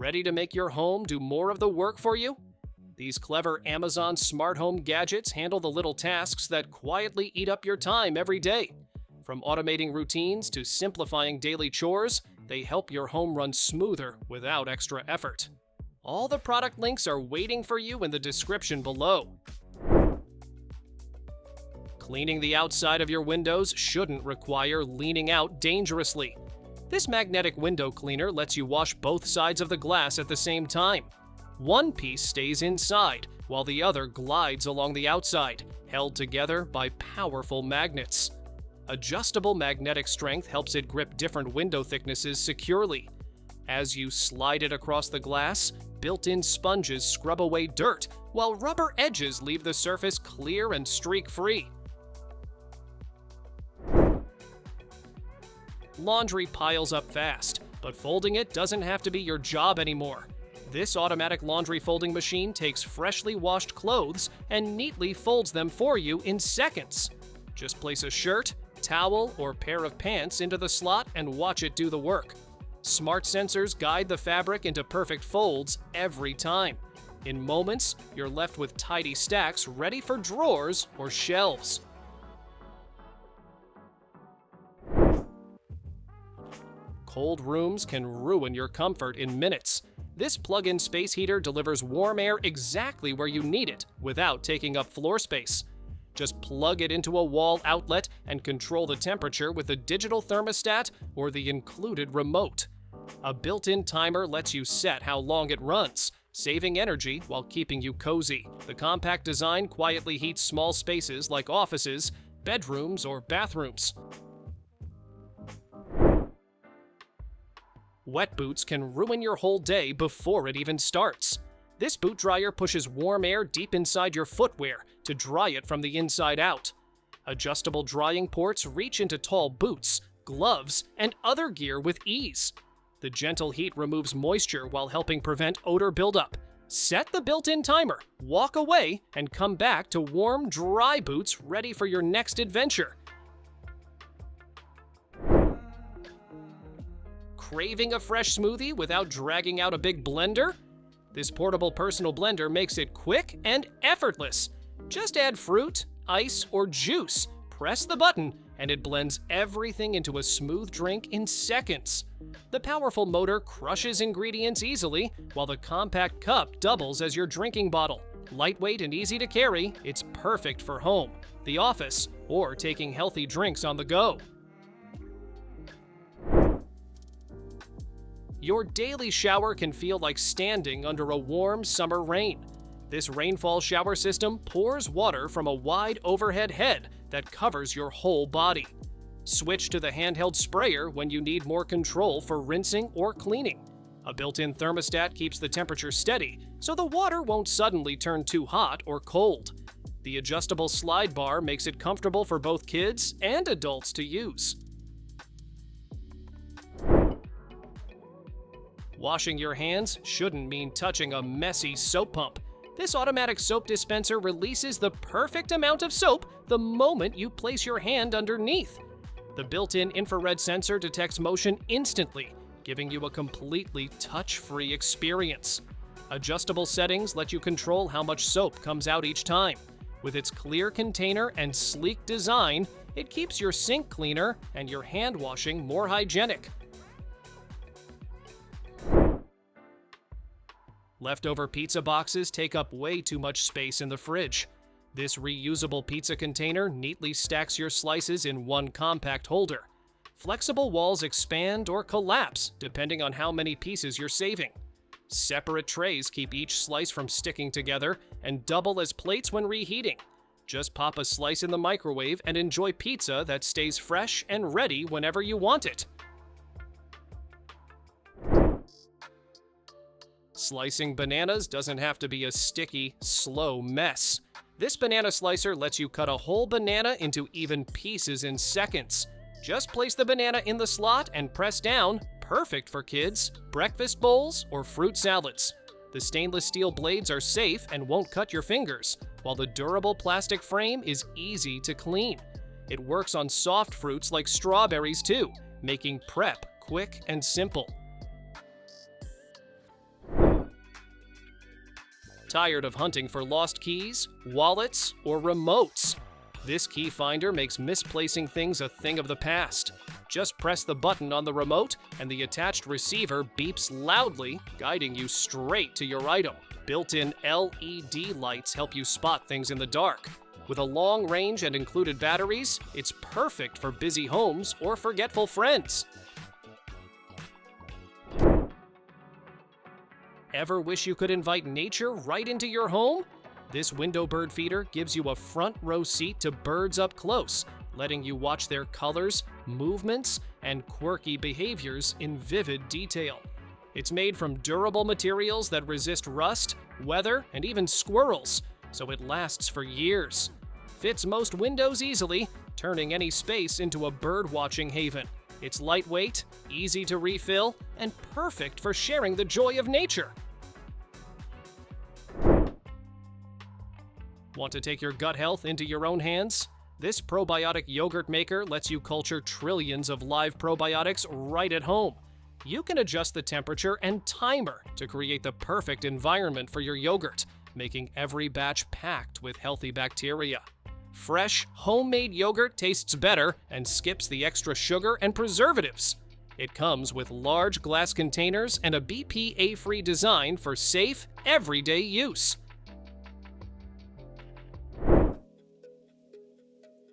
Ready to make your home do more of the work for you? These clever Amazon smart home gadgets handle the little tasks that quietly eat up your time every day. From automating routines to simplifying daily chores, they help your home run smoother without extra effort. All the product links are waiting for you in the description below. Cleaning the outside of your windows shouldn't require leaning out dangerously. This magnetic window cleaner lets you wash both sides of the glass at the same time. One piece stays inside, while the other glides along the outside, held together by powerful magnets. Adjustable magnetic strength helps it grip different window thicknesses securely. As you slide it across the glass, built-in sponges scrub away dirt, while rubber edges leave the surface clear and streak-free. Laundry piles up fast, but folding it doesn't have to be your job anymore. This automatic laundry folding machine takes freshly washed clothes and neatly folds them for you in seconds. Just place a shirt, towel, or pair of pants into the slot and watch it do the work. Smart sensors guide the fabric into perfect folds every time. In moments, you're left with tidy stacks ready for drawers or shelves. Cold rooms can ruin your comfort in minutes. This plug-in space heater delivers warm air exactly where you need it without taking up floor space. Just plug it into a wall outlet and control the temperature with a digital thermostat or the included remote. A built-in timer lets you set how long it runs, saving energy while keeping you cozy. The compact design quietly heats small spaces like offices, bedrooms, or bathrooms. Wet boots can ruin your whole day before it even starts. This boot dryer pushes warm air deep inside your footwear to dry it from the inside out. Adjustable drying ports reach into tall boots, gloves, and other gear with ease. The gentle heat removes moisture while helping prevent odor buildup. Set the built-in timer, walk away, and come back to warm, dry boots ready for your next adventure. Craving a fresh smoothie without dragging out a big blender? This portable personal blender makes it quick and effortless. Just add fruit, ice, or juice, press the button, and it blends everything into a smooth drink in seconds. The powerful motor crushes ingredients easily, while the compact cup doubles as your drinking bottle. Lightweight and easy to carry, it's perfect for home, the office, or taking healthy drinks on the go. Your daily shower can feel like standing under a warm summer rain. This rainfall shower system pours water from a wide overhead head that covers your whole body. Switch to the handheld sprayer when you need more control for rinsing or cleaning. A built-in thermostat keeps the temperature steady, so the water won't suddenly turn too hot or cold. The adjustable slide bar makes it comfortable for both kids and adults to use. Washing your hands shouldn't mean touching a messy soap pump. This automatic soap dispenser releases the perfect amount of soap the moment you place your hand underneath. The built-in infrared sensor detects motion instantly, giving you a completely touch-free experience. Adjustable settings let you control how much soap comes out each time. With its clear container and sleek design, it keeps your sink cleaner and your hand washing more hygienic. Leftover pizza boxes take up way too much space in the fridge. This reusable pizza container neatly stacks your slices in one compact holder. Flexible walls expand or collapse depending on how many pieces you're saving. Separate trays keep each slice from sticking together and double as plates when reheating. Just pop a slice in the microwave and enjoy pizza that stays fresh and ready whenever you want it. Slicing bananas doesn't have to be a sticky, slow mess. This banana slicer lets you cut a whole banana into even pieces in seconds. Just place the banana in the slot and press down, perfect for kids, breakfast bowls, or fruit salads. The stainless steel blades are safe and won't cut your fingers, while the durable plastic frame is easy to clean. It works on soft fruits like strawberries too, making prep quick and simple. Tired of hunting for lost keys, wallets, or remotes? This key finder makes misplacing things a thing of the past. Just press the button on the remote, and the attached receiver beeps loudly, guiding you straight to your item. Built-in LED lights help you spot things in the dark. With a long range and included batteries, it's perfect for busy homes or forgetful friends. Ever wish you could invite nature right into your home? This window bird feeder gives you a front row seat to birds up close, letting you watch their colors, movements, and quirky behaviors in vivid detail. It's made from durable materials that resist rust, weather, and even squirrels, so it lasts for years. Fits most windows easily, turning any space into a bird-watching haven. It's lightweight, easy to refill, and perfect for sharing the joy of nature. Want to take your gut health into your own hands? This probiotic yogurt maker lets you culture trillions of live probiotics right at home. You can adjust the temperature and timer to create the perfect environment for your yogurt, making every batch packed with healthy bacteria. Fresh, homemade yogurt tastes better and skips the extra sugar and preservatives. It comes with large glass containers and a BPA-free design for safe, everyday use.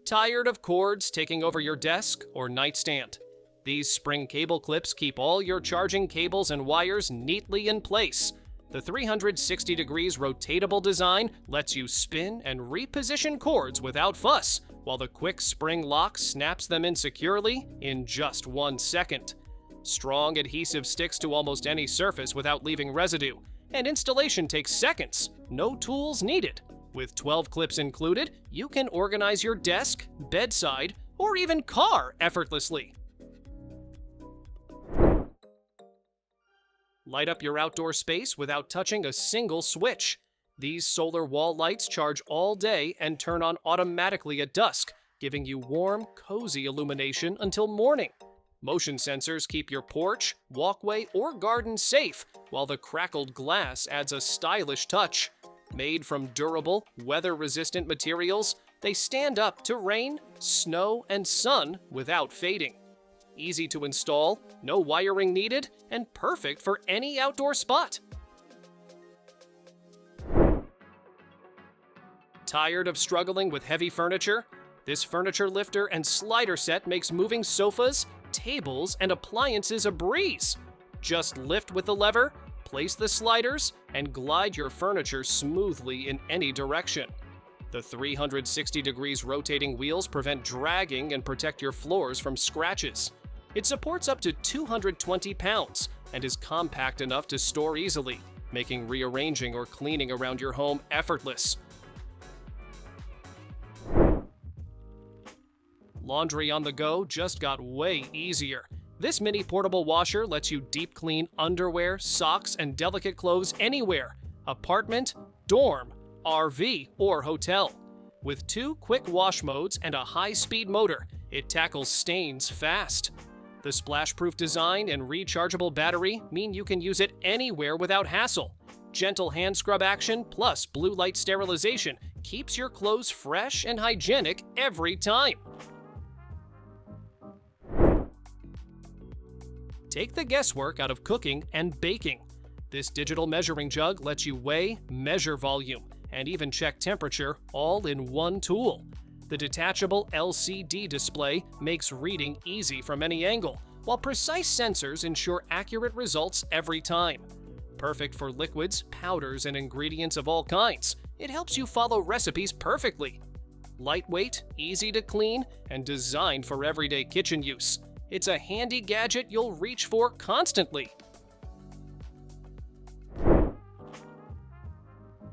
Tired of cords taking over your desk or nightstand? These spring cable clips keep all your charging cables and wires neatly in place. The 360 degrees rotatable design lets you spin and reposition cords without fuss, while the quick spring lock snaps them in securely in just 1 second. Strong adhesive sticks to almost any surface without leaving residue, and installation takes seconds, no tools needed. With 12 clips included, you can organize your desk, bedside, or even car effortlessly. Light up your outdoor space without touching a single switch. These solar wall lights charge all day and turn on automatically at dusk, giving you warm, cozy illumination until morning. Motion sensors keep your porch, walkway, or garden safe, while the crackled glass adds a stylish touch. Made from durable, weather-resistant materials, they stand up to rain, snow, and sun without fading. Easy to install, no wiring needed, and perfect for any outdoor spot. Tired of struggling with heavy furniture? This furniture lifter and slider set makes moving sofas, tables, and appliances a breeze. Just lift with the lever, place the sliders, and glide your furniture smoothly in any direction. The 360 degrees rotating wheels prevent dragging and protect your floors from scratches. It supports up to 220 pounds and is compact enough to store easily, making rearranging or cleaning around your home effortless. Laundry on the go just got way easier. This mini portable washer lets you deep clean underwear, socks, and delicate clothes anywhere: apartment, dorm, RV, or hotel. With 2 quick wash modes and a high-speed motor, it tackles stains fast. The splash-proof design and rechargeable battery mean you can use it anywhere without hassle. Gentle hand scrub action plus blue light sterilization keeps your clothes fresh and hygienic every time. Take the guesswork out of cooking and baking. This digital measuring jug lets you weigh, measure volume, and even check temperature all in one tool. The detachable LCD display makes reading easy from any angle, while precise sensors ensure accurate results every time. Perfect for liquids, powders, and ingredients of all kinds, it helps you follow recipes perfectly. Lightweight, easy to clean, and designed for everyday kitchen use. It's a handy gadget you'll reach for constantly.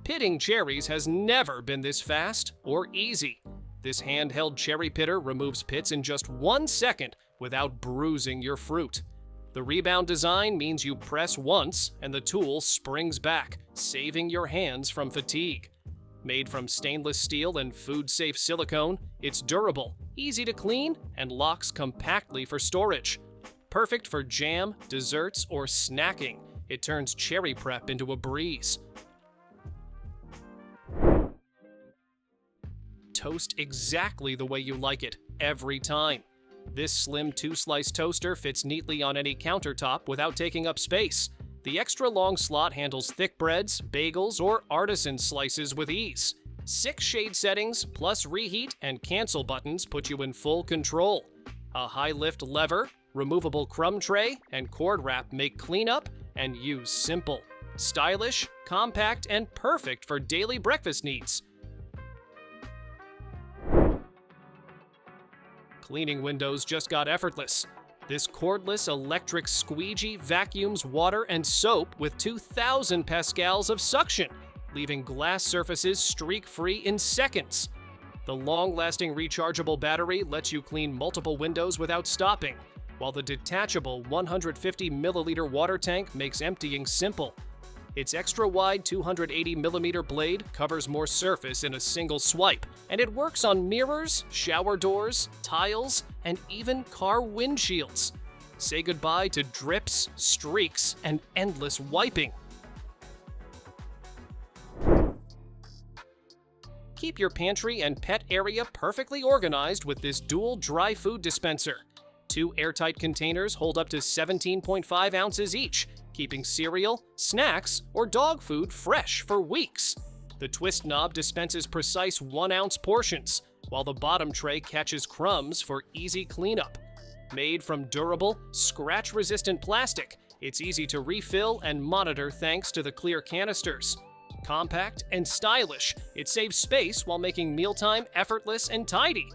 Pitting cherries has never been this fast or easy. This handheld cherry pitter removes pits in just 1 second without bruising your fruit. The rebound design means you press once and the tool springs back, saving your hands from fatigue. Made from stainless steel and food-safe silicone, it's durable, easy to clean, and locks compactly for storage. Perfect for jam, desserts, or snacking, it turns cherry prep into a breeze. toast exactly the way you like it, every time. This slim 2-slice toaster fits neatly on any countertop without taking up space. The extra long slot handles thick breads, bagels, or artisan slices with ease. 6 shade settings, plus reheat and cancel buttons put you in full control. A high-lift lever, removable crumb tray, and cord wrap make cleanup and use simple. Stylish, compact, and perfect for daily breakfast needs. Cleaning windows just got effortless. This cordless electric squeegee vacuums water and soap with 2,000 pascals of suction, leaving glass surfaces streak-free in seconds. The long-lasting rechargeable battery lets you clean multiple windows without stopping, while the detachable 150 milliliter water tank makes emptying simple. Its extra-wide 280mm blade covers more surface in a single swipe, and it works on mirrors, shower doors, tiles, and even car windshields. Say goodbye to drips, streaks, and endless wiping. Keep your pantry and pet area perfectly organized with this dual dry food dispenser. 2 airtight containers hold up to 17.5 ounces each, keeping cereal, snacks, or dog food fresh for weeks. The twist knob dispenses precise 1-ounce portions, while the bottom tray catches crumbs for easy cleanup. Made from durable, scratch-resistant plastic, it's easy to refill and monitor thanks to the clear canisters. Compact and stylish, it saves space while making mealtime effortless and tidy.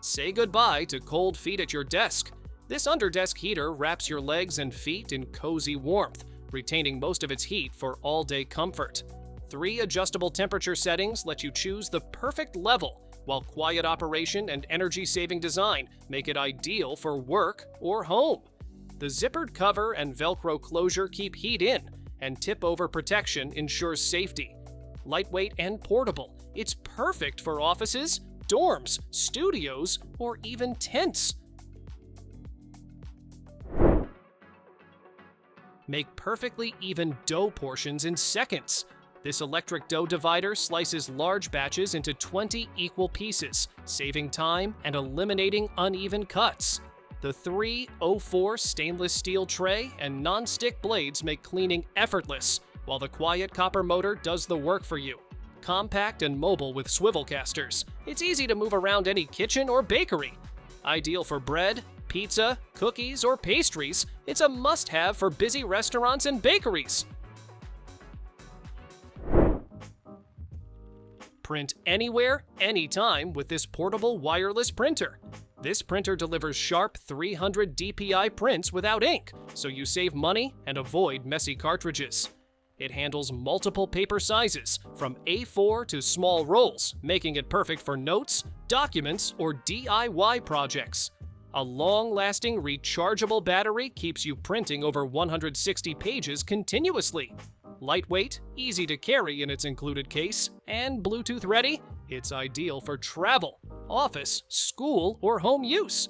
Say goodbye to cold feet at your desk. This underdesk heater wraps your legs and feet in cozy warmth, retaining most of its heat for all-day comfort. 3 adjustable temperature settings let you choose the perfect level, while quiet operation and energy-saving design make it ideal for work or home. The zippered cover and Velcro closure keep heat in, and tip-over protection ensures safety. Lightweight and portable, it's perfect for offices, dorms, studios, or even tents. Make perfectly even dough portions in seconds. This electric dough divider slices large batches into 20 equal pieces, saving time and eliminating uneven cuts. The 304 stainless steel tray and non-stick blades make cleaning effortless, while the quiet copper motor does the work for you. Compact and mobile with swivel casters, it's easy to move around any kitchen or bakery. Ideal for bread, pizza, cookies, or pastries, it's a must-have for busy restaurants and bakeries. Print anywhere, anytime with this portable wireless printer. This printer delivers sharp 300 DPI prints without ink, so you save money and avoid messy cartridges. It handles multiple paper sizes, from A4 to small rolls, making it perfect for notes, documents, or DIY projects. A long-lasting rechargeable battery keeps you printing over 160 pages continuously. Lightweight, easy to carry in its included case, and Bluetooth ready, it's ideal for travel, office, school, or home use.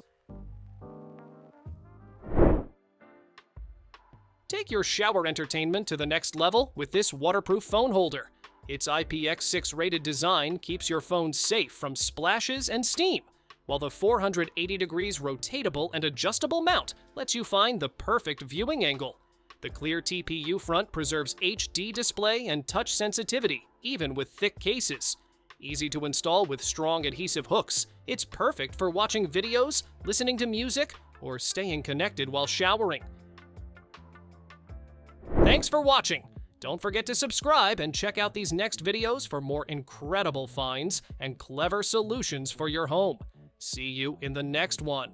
Take your shower entertainment to the next level with this waterproof phone holder. Its IPX6 rated design keeps your phone safe from splashes and steam, while the 480 degrees rotatable and adjustable mount lets you find the perfect viewing angle. The clear TPU front preserves HD display and touch sensitivity, even with thick cases. Easy to install with strong adhesive hooks, it's perfect for watching videos, listening to music, or staying connected while showering. Thanks for watching! Don't forget to subscribe and check out these next videos for more incredible finds and clever solutions for your home. See you in the next one.